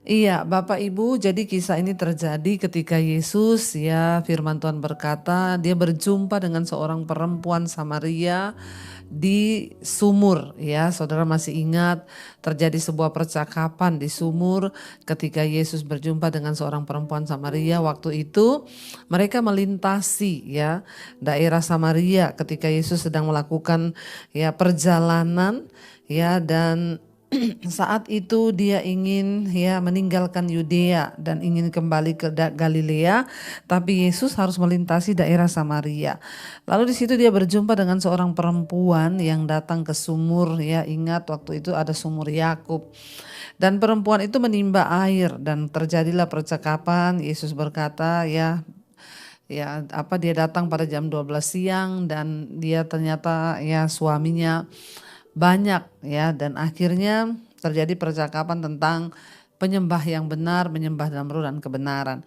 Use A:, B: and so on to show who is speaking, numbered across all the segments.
A: Iya, Bapak Ibu, jadi kisah ini terjadi ketika Yesus, ya, firman Tuhan berkata, dia berjumpa dengan seorang perempuan Samaria di sumur, ya. Saudara masih ingat terjadi sebuah percakapan di sumur ketika Yesus berjumpa dengan seorang perempuan Samaria. Waktu itu mereka melintasi, ya, daerah Samaria ketika Yesus sedang melakukan, ya, perjalanan, ya, dan saat itu dia ingin, ya, meninggalkan Yudea dan ingin kembali ke Galilea, tapi Yesus harus melintasi daerah Samaria. Lalu di situ dia berjumpa dengan seorang perempuan yang datang ke sumur, ya, ingat waktu itu ada sumur Yakub. Dan perempuan itu menimba air dan terjadilah percakapan. Yesus berkata, dia datang pada jam 12 siang dan dia ternyata, ya, suaminya banyak, ya, dan akhirnya terjadi percakapan tentang penyembah yang benar, menyembah dalam roh dan kebenaran.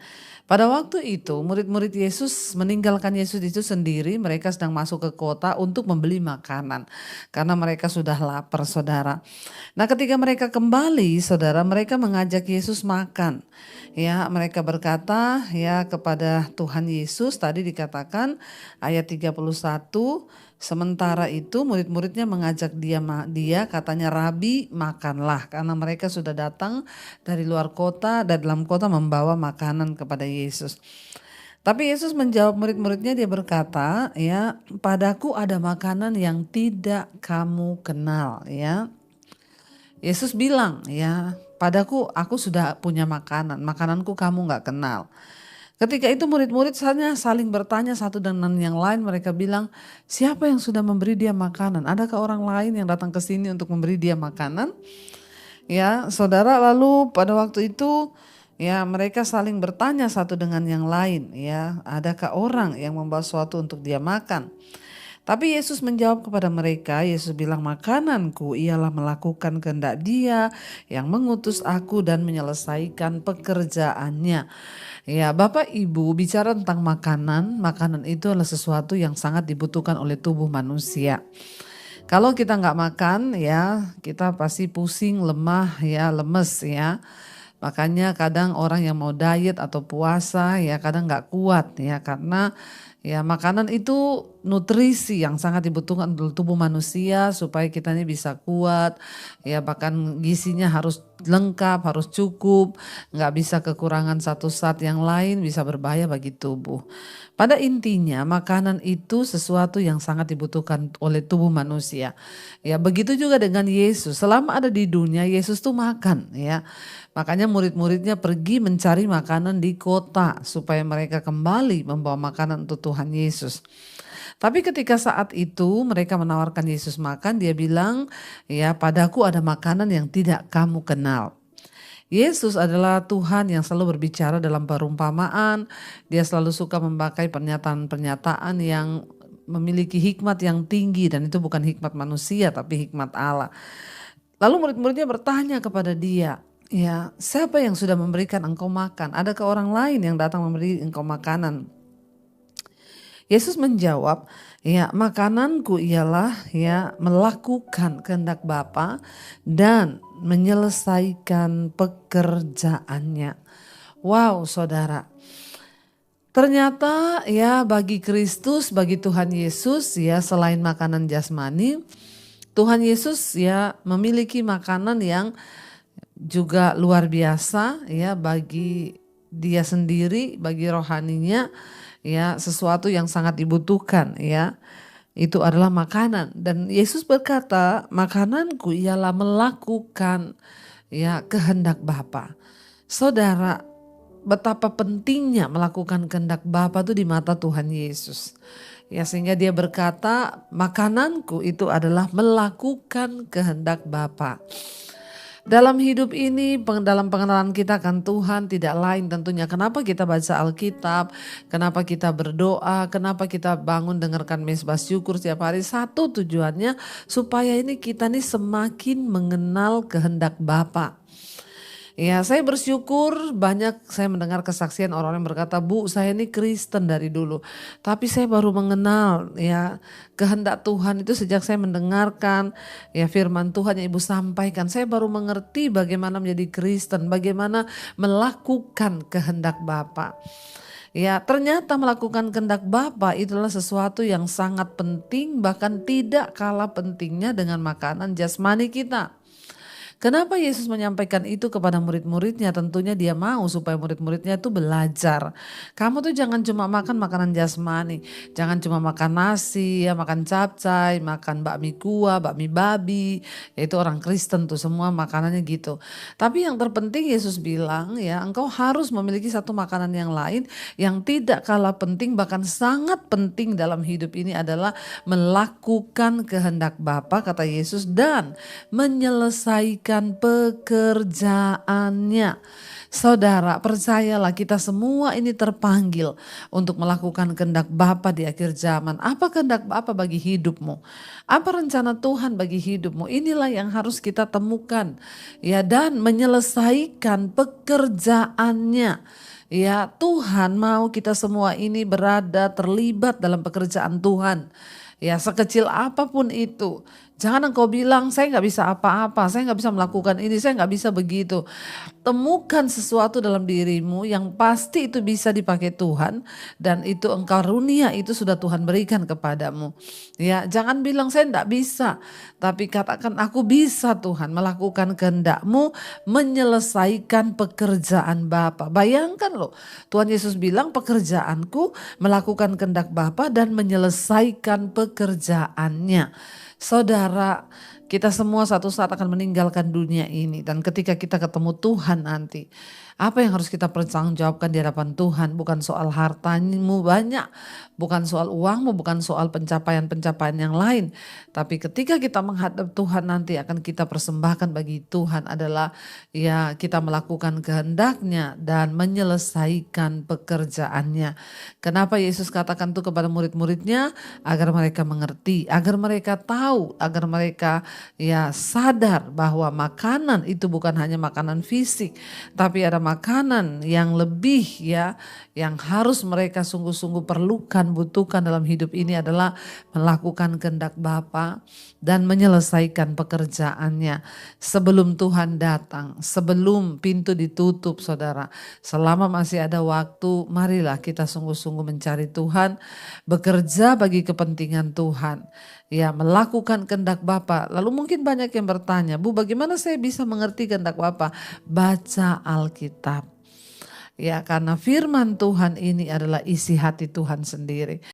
A: Pada waktu itu murid-murid Yesus meninggalkan Yesus itu sendiri, mereka sedang masuk ke kota untuk membeli makanan karena mereka sudah lapar, saudara. Nah, ketika mereka kembali, saudara, mereka mengajak Yesus makan. Ya, mereka berkata, ya, kepada Tuhan Yesus, tadi dikatakan ayat 31, sementara itu murid-muridnya mengajak dia katanya, Rabi, makanlah, karena mereka sudah datang dari luar kota dan dalam kota membawa makanan kepada Yesus. Tapi Yesus menjawab murid-muridnya, dia berkata, ya, padaku ada makanan yang tidak kamu kenal, ya. Yesus bilang, ya, padaku aku sudah punya makanan, makananku kamu nggak kenal. Ketika itu murid-murid saling bertanya satu dengan yang lain, mereka bilang, siapa yang sudah memberi dia makanan? Adakah orang lain yang datang ke sini untuk memberi dia makanan? Ya, saudara, lalu pada waktu itu, ya, mereka saling bertanya satu dengan yang lain, ya, adakah orang yang membawa sesuatu untuk dia makan? Tapi Yesus menjawab kepada mereka, Yesus bilang, makananku ialah melakukan kehendak Dia yang mengutus aku dan menyelesaikan pekerjaannya. Ya, Bapak Ibu, bicara tentang makanan, makanan itu adalah sesuatu yang sangat dibutuhkan oleh tubuh manusia. Kalau kita nggak makan, ya, kita pasti pusing, lemah, ya, lemes, ya. Makanya kadang orang yang mau diet atau puasa, ya, kadang nggak kuat, ya, karena, ya, makanan itu nutrisi yang sangat dibutuhkan untuk tubuh manusia supaya kita ini bisa kuat, ya, bahkan gizinya harus lengkap, harus cukup, nggak bisa kekurangan satu saat yang lain, bisa berbahaya bagi tubuh. Pada intinya makanan itu sesuatu yang sangat dibutuhkan oleh tubuh manusia. Ya, begitu juga dengan Yesus. Selama ada di dunia, Yesus tuh makan, ya. Makanya murid-muridnya pergi mencari makanan di kota supaya mereka kembali membawa makanan untuk Tuhan Yesus. Tapi ketika saat itu mereka menawarkan Yesus makan, dia bilang, ya, padaku ada makanan yang tidak kamu kenal. Yesus adalah Tuhan yang selalu berbicara dalam perumpamaan. Dia selalu suka memakai pernyataan-pernyataan yang memiliki hikmat yang tinggi, dan itu bukan hikmat manusia tapi hikmat Allah. Lalu murid-muridnya bertanya kepada dia, ya, siapa yang sudah memberikan engkau makan? Adakah orang lain yang datang memberi engkau makanan? Yesus menjawab, ya, makananku ialah, ya, melakukan kehendak Bapa dan menyelesaikan pekerjaannya. Wow, saudara. Ternyata, ya, bagi Kristus, bagi Tuhan Yesus, ya, selain makanan jasmani, Tuhan Yesus, ya, memiliki makanan yang juga luar biasa, ya, bagi dia sendiri, bagi rohaninya, ya, sesuatu yang sangat dibutuhkan, ya, itu adalah makanan. Dan Yesus berkata, makananku ialah melakukan, ya, kehendak Bapa. Saudara, betapa pentingnya melakukan kehendak Bapa itu di mata Tuhan Yesus. Ya, sehingga dia berkata, makananku itu adalah melakukan kehendak Bapa. Dalam hidup ini, dalam pengenalan kita akan Tuhan tidak lain tentunya. Kenapa kita baca Alkitab, kenapa kita berdoa, kenapa kita bangun dengarkan mezbah syukur setiap hari. Satu tujuannya supaya ini kita nih semakin mengenal kehendak Bapa. Ya, saya bersyukur banyak saya mendengar kesaksian orang yang berkata, "Bu, saya ini Kristen dari dulu, tapi saya baru mengenal ya kehendak Tuhan itu sejak saya mendengarkan ya firman Tuhan yang Ibu sampaikan. Saya baru mengerti bagaimana menjadi Kristen, bagaimana melakukan kehendak Bapa." Ya, ternyata melakukan kehendak Bapa itulah sesuatu yang sangat penting, bahkan tidak kalah pentingnya dengan makanan jasmani kita. Kenapa Yesus menyampaikan itu kepada murid-muridnya? Tentunya dia mau supaya murid-muridnya itu belajar. Kamu tuh jangan cuma makan makanan jasmani, jangan cuma makan nasi, ya makan capcay, makan bakmi kuah, bakmi babi, yaitu orang Kristen tuh semua makanannya gitu. Tapi yang terpenting Yesus bilang ya, engkau harus memiliki satu makanan yang lain yang tidak kalah penting, bahkan sangat penting dalam hidup ini adalah melakukan kehendak Bapa, kata Yesus, dan menyelesaikan pekerjaannya. Saudara, percayalah kita semua ini terpanggil untuk melakukan kehendak Bapa di akhir zaman. Apa kehendak Bapa bagi hidupmu? Apa rencana Tuhan bagi hidupmu? Inilah yang harus kita temukan. Ya, dan menyelesaikan pekerjaannya. Ya, Tuhan mau kita semua ini berada terlibat dalam pekerjaan Tuhan. Ya, sekecil apapun itu. Jangan engkau bilang, saya nggak bisa apa-apa, saya nggak bisa melakukan ini, saya nggak bisa begitu. Temukan sesuatu dalam dirimu yang pasti itu bisa dipakai Tuhan, dan itu engkau karunia itu sudah Tuhan berikan kepadamu. Ya, jangan bilang saya nggak bisa, tapi katakan aku bisa Tuhan melakukan kehendak-Mu, menyelesaikan pekerjaan Bapa. Bayangkan loh, Tuhan Yesus bilang pekerjaanku melakukan kehendak Bapa dan menyelesaikan pekerjaannya. Saudara, kita semua satu saat akan meninggalkan dunia ini, dan ketika kita ketemu Tuhan nanti, apa yang harus kita pertanggungjawabkan di hadapan Tuhan? Bukan soal hartamu banyak, bukan soal uangmu, bukan soal pencapaian-pencapaian yang lain. Tapi ketika kita menghadap Tuhan nanti, akan kita persembahkan bagi Tuhan adalah ya kita melakukan kehendak-Nya dan menyelesaikan pekerjaannya. Kenapa Yesus katakan itu kepada murid-muridnya? Agar mereka mengerti, agar mereka tahu, agar mereka ya sadar bahwa makanan itu bukan hanya makanan fisik, tapi ada makanan yang lebih ya, yang harus mereka sungguh-sungguh perlukan, butuhkan dalam hidup ini adalah melakukan kehendak Bapa dan menyelesaikan pekerjaannya sebelum Tuhan datang, sebelum pintu ditutup. Saudara, selama masih ada waktu, marilah kita sungguh-sungguh mencari Tuhan, bekerja bagi kepentingan Tuhan. Ya, melakukan kehendak Bapa. Lalu mungkin banyak yang bertanya, "Bu, bagaimana saya bisa mengerti kehendak Bapa?" Baca Alkitab. Ya, karena firman Tuhan ini adalah isi hati Tuhan sendiri.